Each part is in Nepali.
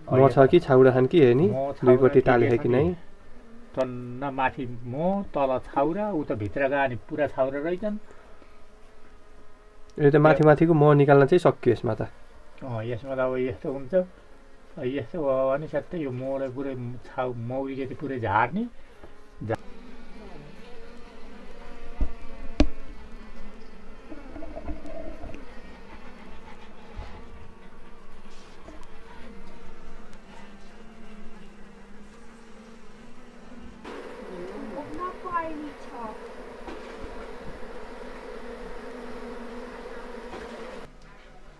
म छ कि छाउरा खान कि हेर्ने दुईपट्टि टाले कि नै टन्न माथि म तल छाउरा उता भित्र गए अनि पुरा छाउरा रहेछन्। यो त माथि माथिको म निकाल्न चाहिँ सकियो यसमा त। यसमा त अब यस्तो हुन्छ, यस्तो भयो भने सट्टै यो मलाई पुरै मौरी जति पुरै झार्ने।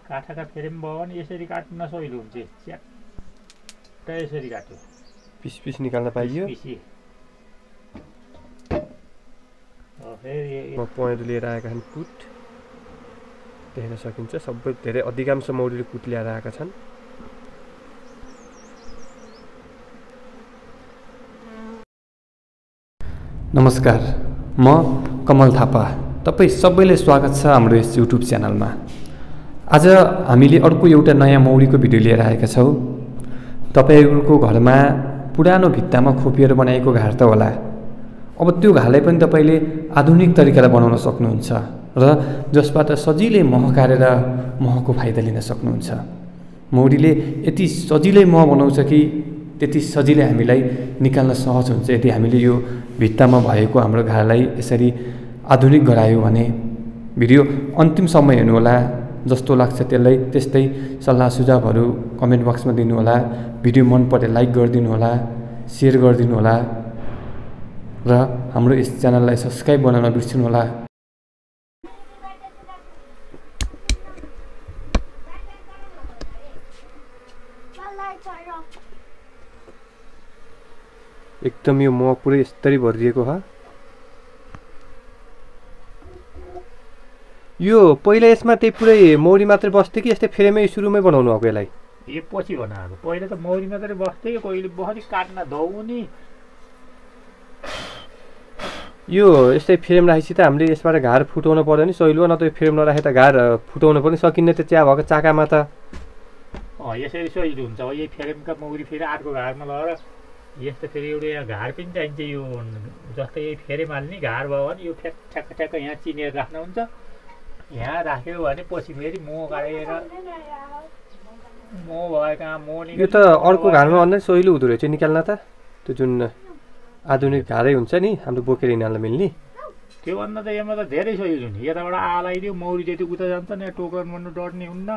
काठका फेरि पनि भयो भने यसरी काट्न सजिलो हुन्छ। च्याट्ट यसरी काट्यो पिस पिस निकाल्न पाइयो। म पहेँलो लिएर आएका छन् कुट देख्न सकिन्छ। सबै धेरै अधिकांश मौरीले कुट ल्याएर आएका छन्। नमस्कार, म कमल थापा। तपाईँ सबैले स्वागत छ हाम्रो यस युट्युब च्यानलमा। आज हामीले अर्को एउटा नयाँ मौरीको भिडियो लिएर आएका छौँ। तपाईँहरूको घरमा पुरानो भित्तामा खोपिएर बनाएको घार त होला। अब त्यो घारलाई पनि तपाईँले आधुनिक तरिकाले बनाउन सक्नुहुन्छ र जसबाट सजिलै मह काटेर महको फाइदा लिन सक्नुहुन्छ। मौरीले यति सजिलै मह बनाउँछ कि त्यति सजिलै हामीलाई निकाल्न सहज हुन्छ यदि हामीले यो भित्तामा भएको हाम्रो घारलाई यसरी आधुनिक गरायो भने। भिडियो अन्तिमसम्म हेर्नुहोला, जस्तो लाग्छ त्यसलाई त्यस्तै सल्लाह सुझावहरू कमेन्ट बक्समा दिनुहोला। भिडियो मन परे लाइक गरिदिनु होला, सेयर गरिदिनु होला र हाम्रो यस च्यानललाई सब्सक्राइब गर्न नबिर्सिनु होला। एकदम यो मह पुरै यस्तरी भरिएको छ। यो पहिला यसमा त्यही पुरै मौरी मात्रै बस्थ्यो कि यस्तै फ्रेमै सुरुमै बनाउनु भएको यसलाई? यो पछि बनाएको। पहिला त मौरी मात्रै बस्थ्यो, कहिले बस्दै काट्न धौनी। यो यस्तै फ्रेम राखेपछि त हामीले यसबाट घार फुटाउनु पर्यो नि सहिलो, न त फ्रेम नराखे त घार फुटाउनु पनि सकिन्न त्यो चिया भएको चाकामा त। यसरी सजिलो हुन्छ। अब यही फ्रेमका मौरी फेरि अर्को घारमा लगेर यस्तो फेरि एउटा यहाँ घार पनि चाहिन्छ। यो जस्तै यही फ्रेम हाल्ने घार भयो भने यो ठ्याक्क ठ्याक्क यहाँ चिनेर राख्नुहुन्छ। यहाँ राख्यो भने पछि फेरि मह काटेर मह भएका मह यो त अर्को घारमा भन्दा सहिलो हुँदो रहेछ निकाल्न त। त्यो जुन आधुनिक घारै हुन्छ नि हाम्रो बोकेर हिँड्न मिल्ने, त्योभन्दा त यसमा त धेरै सजिलो नि। यताबाट आलाइदियो मौरी जति उता जान्छ नि, टोक्रान बन्नु डर्ने हुन्न।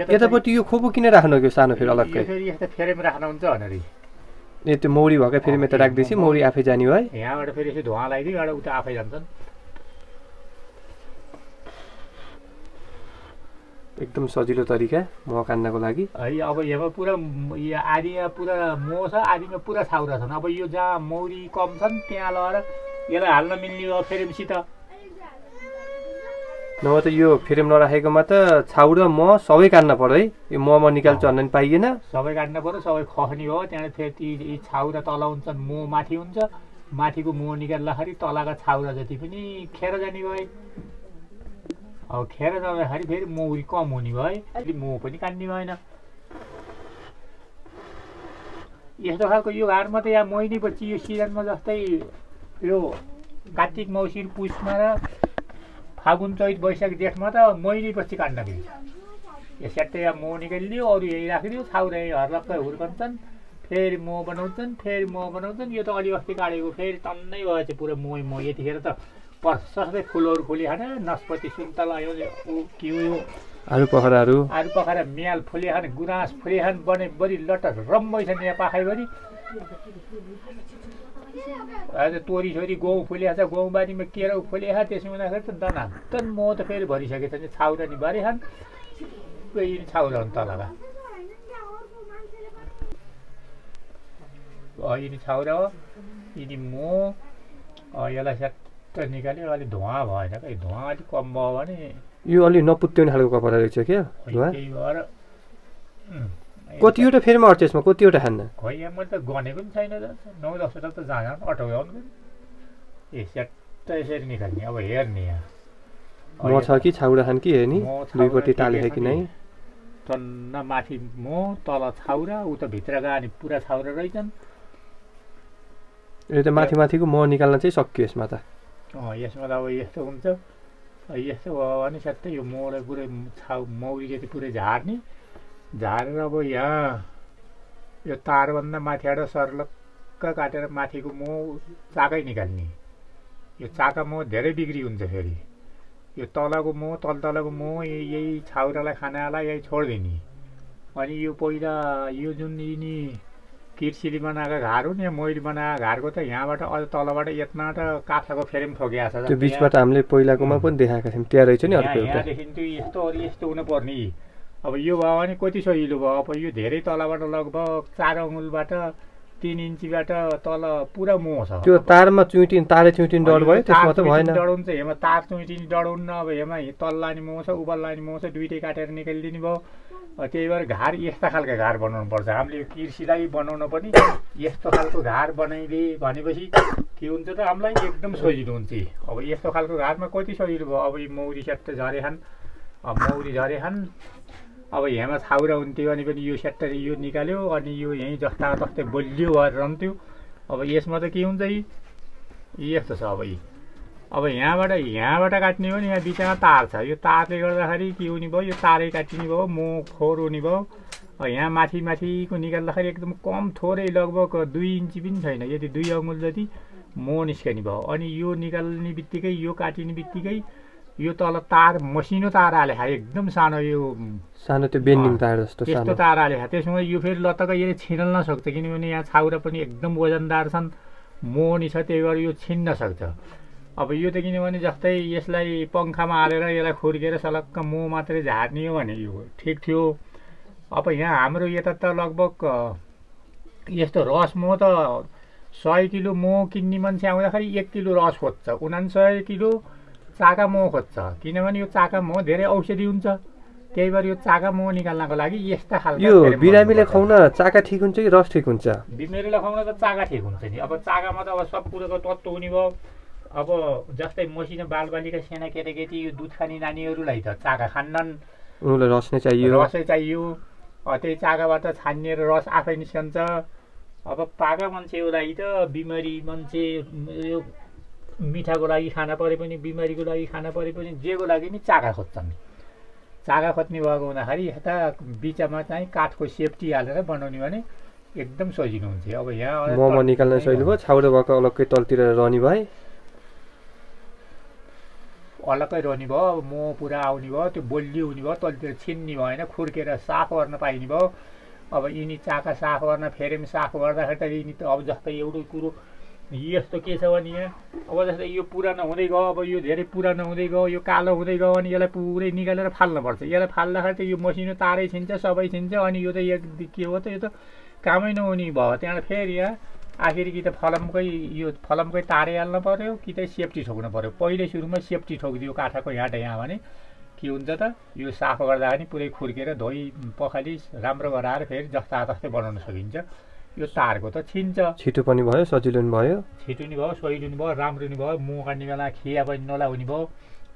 यतापट्टि यो खोपो किन राख्नु यो सानो फेरि अलग्गै? फेरि यस्तो फ्रेम राख्नुहुन्छ भनेर त्यो मौरी भएकै फेरि यता राख्दैछ, मौरी आफै जाने है। यहाँबाट फेरि यसो धुवा लगाइदियो, एउटा उता आफै जान्छन्। एकदम सजिलो तरिका मह काट्नको लागि। अब यसमा पुरा आधीमा पुरा मह छ, आधीमा पुरा छाउरा छन्। अब यो जहाँ मौरी कम छन् त्यहाँ लगेर यसलाई हाल्न मिल्ने हो फ्रेमसित। नभए त यो फ्रेम नराखेकोमा त छाउरा मह सबै काट्न पर्यो है। यो मह निकाल्छ भन्दा पनि पाइएन, सबै काट्न पर्यो, सबै खस्ने हो। त्यहाँदेखि फेरि छाउरा तल हुन्छन्, मह माथि हुन्छ। माथिको मह निकाल्दाखेरि तलका छाउरा जति पनि खेर जाने भए। अब खेर जाँदाखेरि फेरि मौरी कम हुने भए, मह पनि काट्ने भएन। यस्तो खालको यो घारमा त यहाँ महिनापछि यो सिजनमा जस्तै यो कार्तिक मौसिर पुसमा र फागुन चैत वैशाख जेठमा त महिनापछि काट्न मिल्छ। यो स्याट्टै यहाँ मह निकालिदियो, अरू यही राखिदियो, छाउरा यही हर्लक्कै हुर्कन्छन्, फेरि मह बनाउँछन्, फेरि मह बनाउँछन्। यो त अलि अस्ति काटेको फेरि टन्नै भएछ पुरा मह। यतिखेर त सस्तै फुलहरू फुलिहाल्छ, नस्पति सुन्तला यो के हो आलु पखराहरू, आलु पखरा म्याल फुलिहाल्ने, गुराँस फुलिहाल्ने, बने बढी लट्ट रम्मै छ यहाँ पाखैभरि। आज तोरी छोरी गहुँ फुलिहाल्छ, गहुँबारीमा केराउ फुलिहाल्छ। त्यसमा हुँदाखेरि त दनादन मह त फेरि भरिसकेको छ। छाउरा नि भरिहाल्छ, यिनी छाउरा हुन् तलका। यिनी छाउरा हो, यिनी मह। यसलाई स्याट्ट निकाल्यो, अलिक धुवा भएन क्या। धुवा अलिक कम भयो भने यो अलि नपुत्याउने खालको कपडा रहेछ क्या धुवा। त्यही भएर कतिवटा फेरिमा अट्छ यसमा, कतिवटा खान्न? खोइ यहाँ मैले त गनेको पनि छैन। 9-10वटा त जहाँ अटाउनु। स्याट्ट यसरी निकाल्ने। अब हेर्ने यहाँ म छ कि छाउरा खान कि हेर्ने दुईपट्टि टाले कि नै। टन्न माथि मो तल छाउरा उ त भित्रका अनि पुरा छाउरा रहेछन्। यो त माथि माथिको मह निकाल्न चाहिँ सकियो यसमा त। यसमा त अब यस्तो हुन्छ, यस्तो भयो भने सट्टै यो मोलाई पुरै मौरी जति पुरै झारेर अब यहाँ यो तारभन्दा माथिबाट सर्लक्क काटेर माथिको मो चाकै निकाल्ने। यो चाका मो धेरै बिक्री हुन्छ। फेरि यो तलको मो तलको मो यही छाउरालाई खानालाई यही छोडिदिने। अनि यो पहिला यो जुन यिनी किर्सीले बनाएको घार हो नि, मैले बनाएको घरको त यहाँबाट अझ तलबाट यत्नाबाट काठको फ्रेम ठोकिएको छ। त्यो बिचबाट हामीले पहिलाकोमा पनि देखाएका थियौँ, त्यहाँ रहेछ नि अर्को एउटा। यहाँदेखि त्यो यस्तो हुनुपर्ने। अब यो भयो भने कति सजिलो भयो। अब यो धेरै तलबाट लगभग 4 अङ्गुलबाट 3 इन्चीबाट तल पुरा मो छ। त्यो तारमा तारे चुइटिन डर भयो, त्यसमा त भएन। डर हुन्छ, हेमा तार चुइटिन डर हुन्न। अब हेमा तल लाने मो छ उबल लाने मो छ, दुइटै काटेर निकालिदिने भयो। त्यही भएर घार यस्ता खालको घार बनाउनु पर्छ। हामीले यो किर्सीलाई बनाउन पनि यस्तो खालको घार बनाइदिए भनेपछि के हुन्छ त हामीलाई एकदम सजिलो हुन्छ। अब यस्तो खालको घारमा कति सजिलो भयो। अब यो मौरी स्याट्ट झरेछन्, मौरी झरेछन्। अब यहाँमा छाउरा हुन्थ्यो भने पनि यो स्याट्ट यो निकाल्यो अनि यो यहीँ जस्ता तस्तै बलियो भएर रहन्थ्यो। अब यसमा त के हुन्छ यस्तो छ। अब यहाँबाट काट्ने हो नि, यहाँ बिचमा तार छ। यो तारले गर्दाखेरि के हुने भयो, यो तारै काटिने भयो, मो खोर हुने भयो। यहाँ माथिको निकाल्दाखेरि एकदम कम थोरै लगभग 2 इन्ची पनि छैन, यदि 2 अङ्गुल जति मो निस्कने भयो। अनि यो निकाल्ने बित्तिकै यो काटिने बित्तिकै यो तल तार मसिनो तार हाले एकदम सानो, यो सानो त्यो बेन्डिङ तार जस्तो त्यस्तो तार हाले त्यसमा यो फेरि लत्तक यसले छिन्न सक्छ। किनभने यहाँ छाउरा पनि एकदम वजनदार छन्, मो नि छ, त्यही भएर यो छिन्न सक्छ। अब यो त किनभने जस्तै यसलाई पङ्खामा हालेर यसलाई खुर्केर सलक्क मो मात्रै झार्ने हो भने यो ठिक थियो। अब यहाँ हाम्रो यता त लगभग यस्तो रस मो त 100 किलो मो किन्ने मान्छे आउँदाखेरि 1 किलो रस खोज्छ, 69 किलो चाका मो खोज्छ। किनभने यो चाका मो धेरै औषधि हुन्छ। त्यही भएर यो चाका मो निकाल्नको लागि यस्ता खालको यो बिरामीले खुवाउन चाका ठिक हुन्छ कि रस ठिक हुन्छ? बिमारीलाई खुवाउन त चाका ठिक हुन्छ नि। अब चाकामा त अब सब कुरोको तत्त्व हुने भयो। अब जस्तै मसिनो बालबालिका साना केटाकेटी यो दुध खाने नानीहरूलाई त चाका खान्नन्, उनीहरूलाई रस नै चाहियो, रसै चाहियो। त्यही चाकाबाट छानिएर रस आफै निस्कन्छ। अब पाका मान्छेको लागि त बिमारी मान्छे यो मिठाको लागि खाना परे पनि, बिमारीको लागि खाना परे पनि, जेको लागि नि चाका खोज्छन्। चाका खोज्ने भएको हुँदाखेरि यता बिचमा चाहिँ काठको सेफ्टी हालेर बनाउने भने एकदम सजिलो हुन्छ। अब यहाँ मोमो निकाल्न सजिलो भयो, छाउरा भएको अलग्गै तलतिर रहने भए अलग्गै रहने भयो। अब मो पुरा आउने भयो, त्यो बलियो हुने भयो, तलतिर छिन्ने भएन, खुर्केर साफ गर्न पाइने भयो। अब यिनी चाका साफ गर्न फ्रेम साफ गर्दाखेरि त यिनी त अब जस्तै एउटै कुरो यस्तो के छ भने यहाँ अब जस्तै यो पुरानो हुँदै गयो, अब यो धेरै पुरानो हुँदै गयो, यो कालो हुँदै गयो भने यसलाई पुरै निकालेर फाल्नुपर्छ। यसलाई फाल्दाखेरि त यो मसिनो तारै छिन्छ, सबै छिन्छ। अनि यो त के हो त, यो त कामै नहुने भयो। त्यहाँबाट फेरि यहाँ आखिर कि त फलमकै तारै हाल्नु पऱ्यो कि त सेफ्टी ठोक्नु पऱ्यो। पहिले सुरुमा सेफ्टी ठोकिदियो काठको यहाँ भने के हुन्छ त यो साफ गर्दाखेरि पुरै खुर्केर धोइ पखाली राम्रो गराएर फेरि जस्ता तस्तै बनाउन सकिन्छ। यो तारको त छिन्छ, छिटो पनि भयो, सजिलो पनि भयो, छिटो नि भयो, सजिलो नि भयो, राम्रो नि भयो। मो काट्ने बेला खिया पनि नलाउने भयो।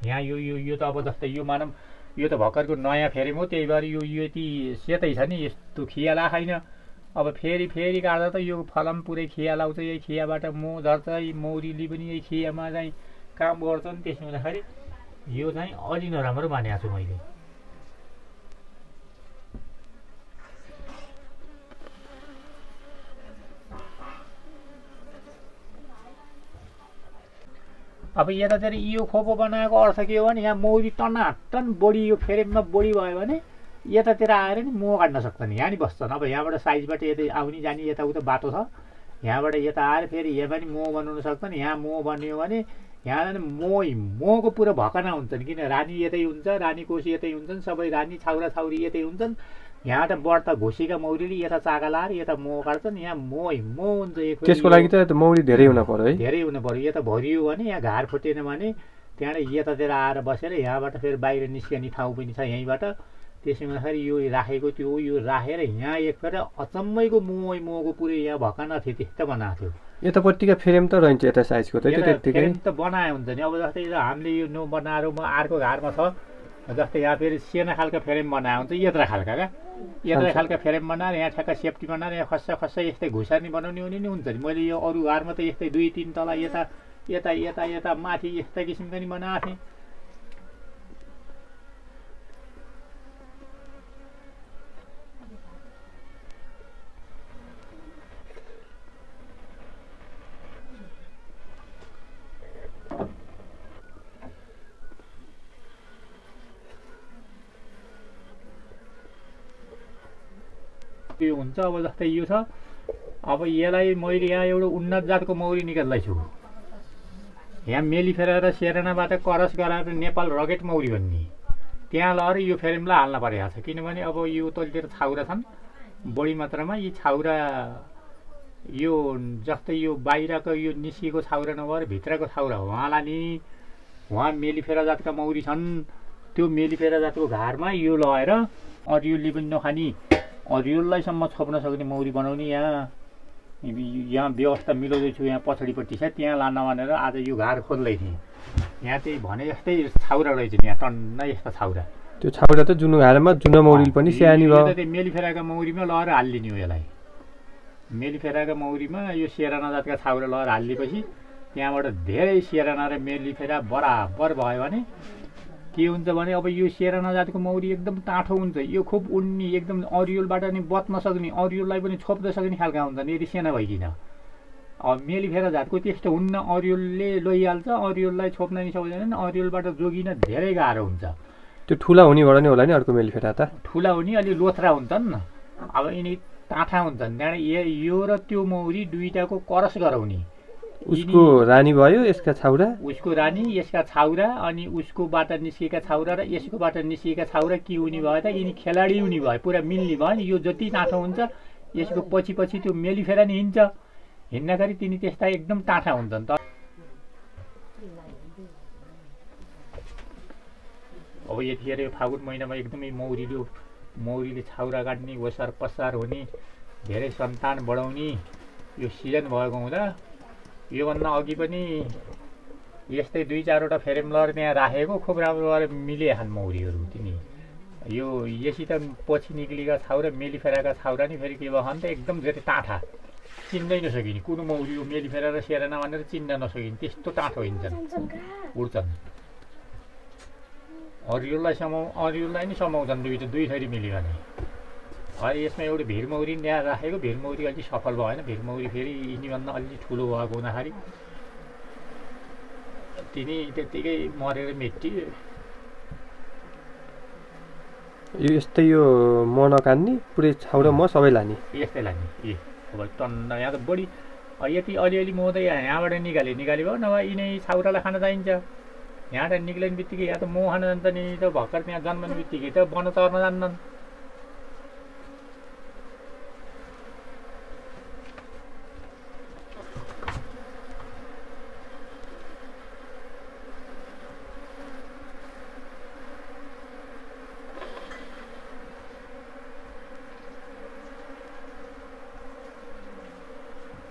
यहाँ यो त अब जस्तै यो मानौँ यो त भर्खरको नयाँ फ्रेम हो, त्यही भएर यो यति सेतै छ नि, यस्तो खिया लाखैन। अब फेरि काट्दा त यो फलम पुरै खिया लाउँछ। यही खियाबाट मो झर्छ, मौरीले पनि यही खियामा चाहिँ काम गर्छन्। त्यसो हुँदाखेरि यो चाहिँ अलि नराम्रो मानेको छु मैले। अब यतातिर यो खोपो बनाएको अर्थ के हो भने यहाँ मौरी टनाटन बढी यो फ्रेममा बढी भयो भने यतातिर आएर नि मो काट्न सक्छन्, यहाँ नि बस्छन्। अब यहाँबाट साइजबाट यतै आउने जाने यताउता बाटो छ, यहाँबाट यता आएर फेरि यहाँ पनि मो बनाउन सक्छन्। यहाँ मो बन्यो भने यहाँ मोको पुरा भकना हुन्छन्। किन रानी यतै हुन्छ, रानी कोसी यतै हुन्छन्, सबै रानी छाउरा छाउरी यतै हुन्छन्। यहाँबाट बढ्ता घुसेका मौरीले यता चाका लाएर यता मो काट्छन्। यहाँ मो हुन्छ। त्यसको लागि त मौरी धेरै हुन पर्यो है, धेरै हुनु पर्यो। यता भरियो भने यहाँ घार फुटेन भने त्यहाँबाट यतातिर आएर बसेर यहाँबाट फेरि बाहिर निस्कने ठाउँ पनि छ यहीँबाट। त्यसो हुँदाखेरि यो राखेको त्यो यो राखेर यहाँ एकपल्ट अचम्मैको मोको पुरै यहाँ भकना थियो, त्यस्तो बनाएको थियो। यतापट्टिका फ्रेम त रहन्छ यता साइजको त, फ्रेम त बनाए हुन्छ नि। अब जस्तै हामीले यो बनाएर म अर्को घरमा छ, जस्तै यहाँ फेरि सेना खालको फ्रेम बनाएको हुन्छ यत्रा खालका क्या यत्रा खालका फ्रेम बनाएर यहाँ ठ्याक्क सेफ्टी बनाएर यहाँ खस्सा यस्तै घुसार्ने बनाउने हुने नि हुन्छ नि मैले यो अरू घरमा त यस्तै 2-3 तला यता यता यता यता माथि यस्ता किसिमको नि बनाएको थिएँ। यो हुन्छ अब जस्तै यो छ अब यसलाई मैले यहाँ एउटा उन्नत जातको मौरी निकाल्दैछु यहाँ मेलिफेरा र सेरानाबाट क्रस गराएर नेपाल रकेट मौरी भन्ने त्यहाँ लगेर यो फ्रेमलाई हाल्न परेको छ किनभने अब यो तलतिर छाउरा छन् बढी मात्रामा यी छाउरा यो जस्तै यो बाहिरको यो निस्किएको छाउरा नभएर भित्रको छाउरा उहाँलाई नि उहाँ मेलिफेरा जातका मौरी छन् त्यो मेलिफेरा जातको घारमा यो लगाएर अरियुलले पनि नखानी अरियुललाईसम्म छोप्न सक्ने मौरी बनाउने यहाँ व्यवस्था मिलाउँदैछु यहाँ पछाडिपट्टि छ त्यहाँ लान भनेर आज यो घार खोल्दै थिएँ यहाँ चाहिँ भने जस्तै छाउरा रहेछ यहाँ टन्न यस्ता छाउरा त्यो छाउरा त जुन घारमा जुन मौरी पनि स्याहार्ने भयो त्यो मेलिफेराका मौरीमा लगेर हालिदिने हो यसलाई मेलिफेराका मौरीमा यो सेराना जातका छाउरा लगेर हालिदिएपछि त्यहाँबाट धेरै सेराना र मेलिफेरा बराबर भयो भने के हुन्छ भने अब यो सेराना जातको मौरी एकदम टाठो हुन्छ यो खुब उड्ने एकदम अरियुलबाट नि बच्न सक्ने अरियुललाई पनि छोप्न सक्ने खालका हुन्छन् यदि सेना भइकिन अब मेलिफेरा जातको त्यस्तो हुन्न अरियुलले लैहाल्छ अरियुललाई छोप्न नि सक्दैन अरियुलबाट जोगिन धेरै गाह्रो हुन्छ त्यो ठुला हुनेबाट नि होला नि अर्को मेलिफेरा त ठुला हुने अलि लोथरा हुन्छन् न अब यिनी टाठा हुन्छन् त्यहाँबाट यो र त्यो मौरी दुईटाको क्रस गराउने उसको रानी भयो यसका छाउरा उसको रानी यसका छाउरा अनि उसकोबाट निस्केका छाउरा र यसकोबाट निस्केका छाउरा के हुने भयो त यिनी खेलाडी हुने भयो पुरा मिल्ने भयो नि यो जति टाठो हुन्छ यसको पछि पछि त्यो मेलिफेरा नि हिँड्छ हिँड्दाखेरि तिनी त्यस्ता एकदम टाठा हुन्छन् त अब यतिखेर यो फागुन महिनामा एकदमै मौरीले छाउरा काट्ने ओसार पसार हुने धेरै सन्तान बढाउने यो सिजन भएको हुँदा योभन्दा अघि पनि यस्तै 2-4वटा फ्रेम लगेर त्यहाँ राखेको खुब राम्रो गरेर मिलिहाल्छन् मौरीहरू तिनी यो यसित पछि निक्लिएका छाउरा मेलिफेराका छाउरा नि फेरि के भयो भने त एकदम धेरै टाठा चिन्दै नसकिने कुन मौरी यो मेलिफेरा र सेराना भनेर चिन्न नसकिने त्यस्तो टाठो हिँड्छन् उड्छन् अरियुललाई नि समाउँछन् दुई थरी मिलिगने अहिले यसमा एउटा भिरमौरी ल्याएर राखेको भिरमौरी अलिक सफल भएन भिरमौरी फेरि यिनीभन्दा अलि ठुलो भएको हुँदाखेरि तिनी त्यत्तिकै मरेर मेटियो यो यस्तै यो म नकान्ने पुरै छाउरा म सबै लाने यस्तै लाने अब टन्न यहाँ त बढी यति अलिअलि म त यहाँबाट निकाले भयो नभए यिनै छाउरालाई खान चाहिन्छ यहाँबाट निक्लिने बित्तिकै यहाँ त म खान जान्छ नि त भर्खर त्यहाँ जन्मने बित्तिकै त बन चर्न जान्नन्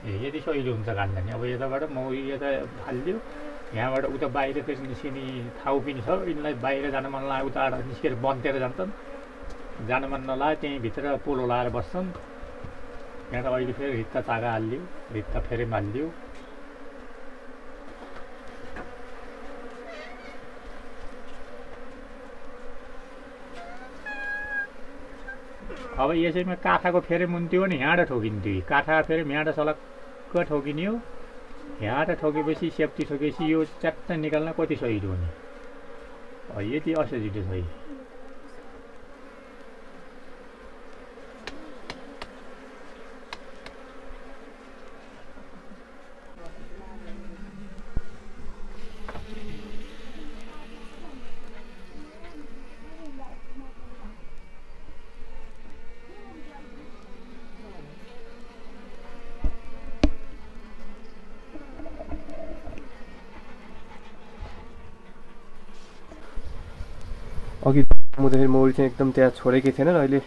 यदि सहिलो हुन्छ काट्न नि अब यताबाट मौरी यता हालिदियो यहाँबाट उता बाहिर फेरि निस्किने ठाउँ पनि छ यिनलाई बाहिर जान मन लाग्यो उता निस्केर बन्तेर जान्छन् जान मन नलाग्यो त्यहीँ भित्र पोलो लाएर बस्छन् यहाँ त अहिले फेरि रित्ता चागा हालिदियो रित्ता फ्रेम हालिदियो अब यसैमा काठाको फ्रेम हुन्थ्यो भने यहाँबाट ठोकिन्थ्यो काठा फ्रेम यहाँबाट सलक्क ठोकिने हो यहाँबाट ठोकेपछि सेफ्टी ठोकेपछि यो च्याट्ट निकाल्न कति सजिलो हुने यति असजिलो छ अघि मुदाखेरि मौरी चाहिँ एकदम त्यहाँ छोडेकै थिएन र अहिले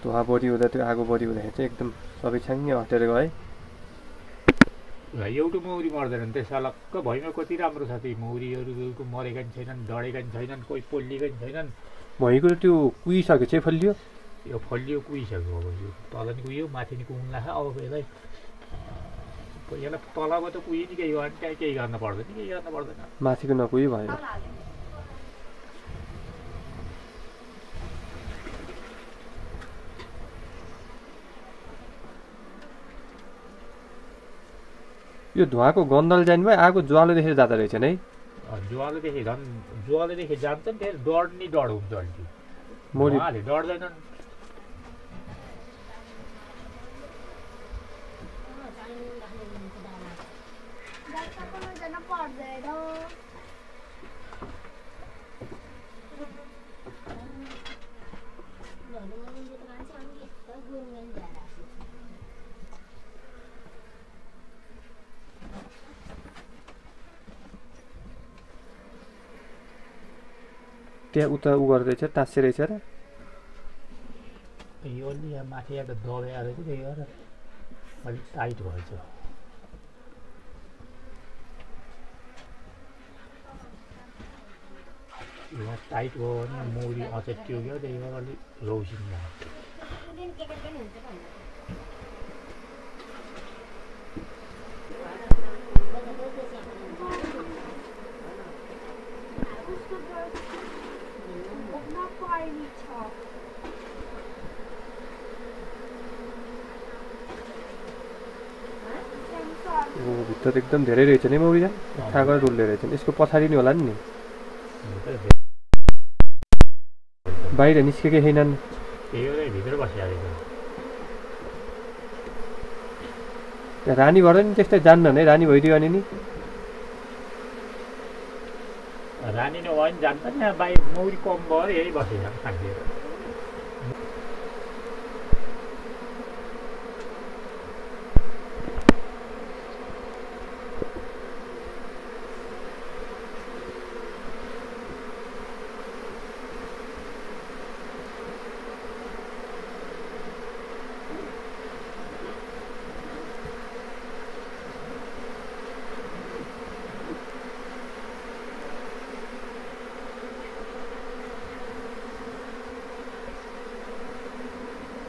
धुवा बढी हुँदा त्यो आगो बढी हुँदाखेरि चाहिँ एकदम सबै छ्याङ्गै हटेर गए एउटा मौरी मर्दैन नि त्यसो अलक्क भैमा कति राम्रो छ ती मौरीहरू एउटा मरेका नि छैनन् डढेका नि छैनन् कोही पोलिएका नि छैनन् भैँको त्यो कुहिसक्यो चाहिँ फल्लियो यो फल्लियो कुहिसक्यो अब यो तल नि कुहियो माथि नि कुहुन लाग्छ अब यसलाई तलबाट कुहियो नि केही गर्नु त्यहाँ केही गर्न पर्दैन माथिको नकुही भयो यो धुवाको गन्धल जाने भयो आगो ज्वालो देखेर जाँदो रहेछ नि है ज्वालोदेखि झन् ज्वालोदेखि जान्छ नि फेरि डढ नि डढ हुन्छ अलिकति मौरी डढ्दैनन् त्यहाँ उता उ गर्दैछ तासे रहेछ र यो अलि यहाँ माथि आएको दबाई आएर चाहिँ त्यही भएर अलिक टाइट भएछ यहाँ टाइट भयो भने मौरी अचेट्यो क्या त्यही भएर अलिक रौसिन्छ भित्र एकदम धेरै रहेछ नि मौरी थाहा गरेर डुल्ले रहेछ यसको पछाडि नि होला नि बाहिर निस्केकै छैनन् भित्र बसिहालेको रानी भएर नि त्यस्तै जान्नन् है रानी भइदियो भने नि रानी नभए पनि जान्छ नि बाहिर मौरी कम भयो यही बसेछ खाँदिएर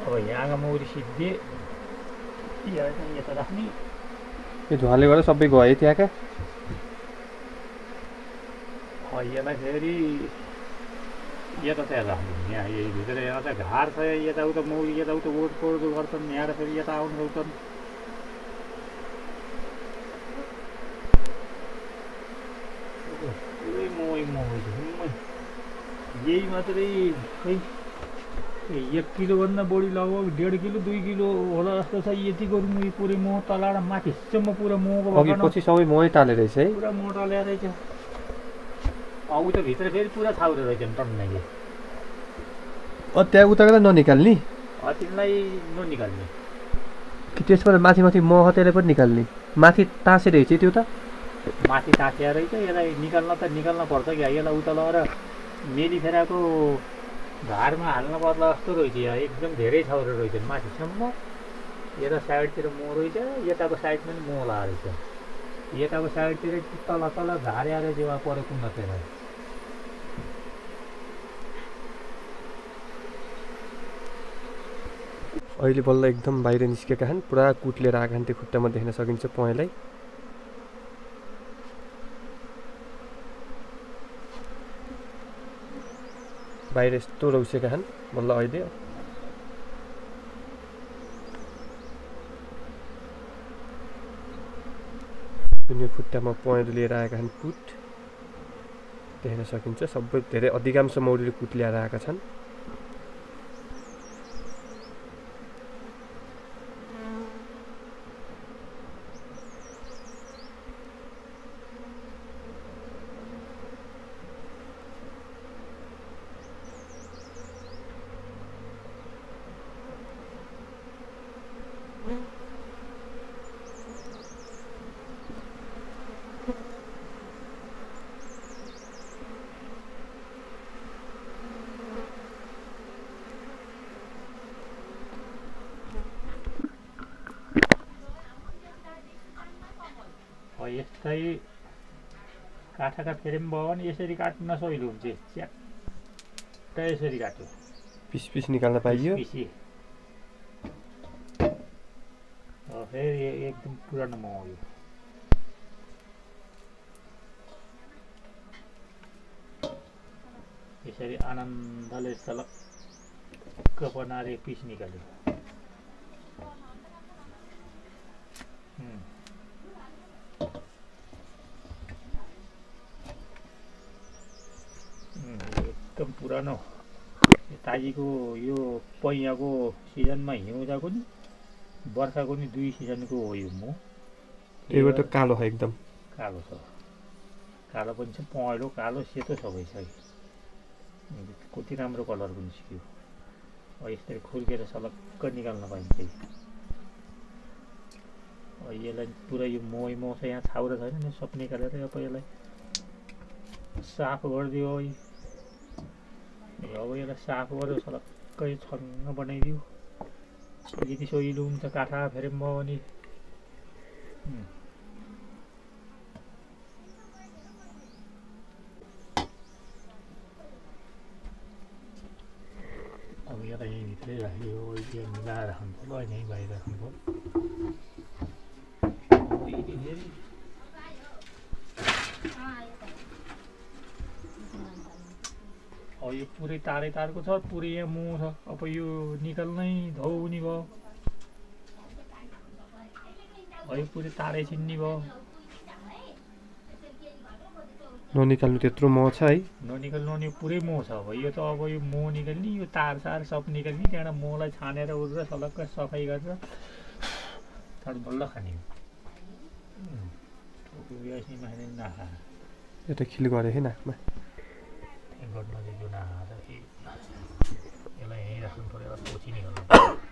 अब यहाँका मौरी सिद्धे यता राख्ने यो धुवाले गर्दा सबै गयो है त्यहाँका यहाँ फेरि यता चाहिँ राख्नु यहाँ यही भित्र यहाँ चाहिँ घार छ यताउता मौरी यताउता ओडपोड गर्छन् यहाँ फेरि यता आउनु सक्छन् पुरै मौरी यही मात्रै खै 1 किलोभन्दा बढी लगभग 1.5 किलो 2 किलो होला जस्तो छ यति गरौँ पुरै मह तलाएर माथिसम्म पुरा महको अघि पछि सबै मही टाले रहेछ है पुरा मह टालेर रहेछ उता भित्र फेरि पुरा छाउरे रहेछ नि टन्नाले त्यहाँ उताबाट ननिकाल्ने तिमीलाई ननिकाल्ने कि त्यसबाट माथि माथि मह त्यसलाई पनि निकाल्ने माथि तासे रहेछ त्यो त माथि तासिया रहेछ यसलाई निकाल्न पर्छ कि यसलाई उता लगेर मेलिफेराको घारमा हाल्न पर्ला जस्तो रहेछ यहाँ एकदम धेरै छाउरे रहेछ माथिसम्म यता साइडतिर मह रहेछ यताको साइडमा पनि मह लगाएको रहेछ यताको साइडतिर तल तल झारे आएर जेवा परेको नथिएन अहिले बल्ल एकदम बाहिर निस्केका छन् पुरा कुटलेर आएका छन् त्यो खुट्टामा देख्न सकिन्छ पहेँलाई बाहिर यस्तो रौसेका छन् बल्ल अहिले जुन यो खुट्टामा पहेँलो लिएर आएका छन् कुट देख्न सकिन्छ सबै धेरै अधिकांश मौरीले कुट ल्याएर आएका छन् जस्तै काठाका फ्रेम भयो भने यसरी काट्न सजिलो हुन्छ च्याट्ट यसरी काट्यो पिस निकाल्न पाइयो पिसी फेरि एकदम पुरानो मह हो यो यसरी आनन्दले सलक्क बनाएर पिस निकाल्यो एकदम पुरानो ताजीको यो पैयाको सिजनमा हिउँदाको नि वर्षाको नि 2 सिजनको हो यो मो त्यही भएर कालो छ एकदम कालो छ कालो पनि छ पहेँलो कालो सेतो सबै छ कति राम्रो कलरको निस्क्यो यसरी खुर्केर सलक्क निकाल्न पाइन्छ यसलाई पुरा यो मह छ यहाँ छाउरा छैन नि सब निकालेर अब यसलाई साफ गरिदियो अब यसलाई साफ गरेर सलक्कै छङ्ग बनाइदियो यति सजिलो हुन्छ काठा फ्रेम भयो भने अब यसलाई यहीँभित्रै राख्यो यो मिलाएर राख्नु पर्यो होइन यहीँ बाहिर राख्नु पर्यो अब यो पुरै तारको छ पुरै यहाँ मह छ अब यो निकाल्नै धौनी भयो यो पुरै तारै छिन्नी भयो ननिकाल्नु त्यत्रो मह छ है ननिकाल्नु नि पुरै मह छ अब यो त अब यो मह निकाल्ने यो तार सब निकाल्ने त्यहाँबाट महलाई छानेर उडेर सलक्क सफाइ गरेर त्यहाँबाट बल्ल खाने नाखा यता खिल गरे है नाकमा गर्नु यसलाई यहीँ राख्नु पऱ्यो पोछि निकाल्नु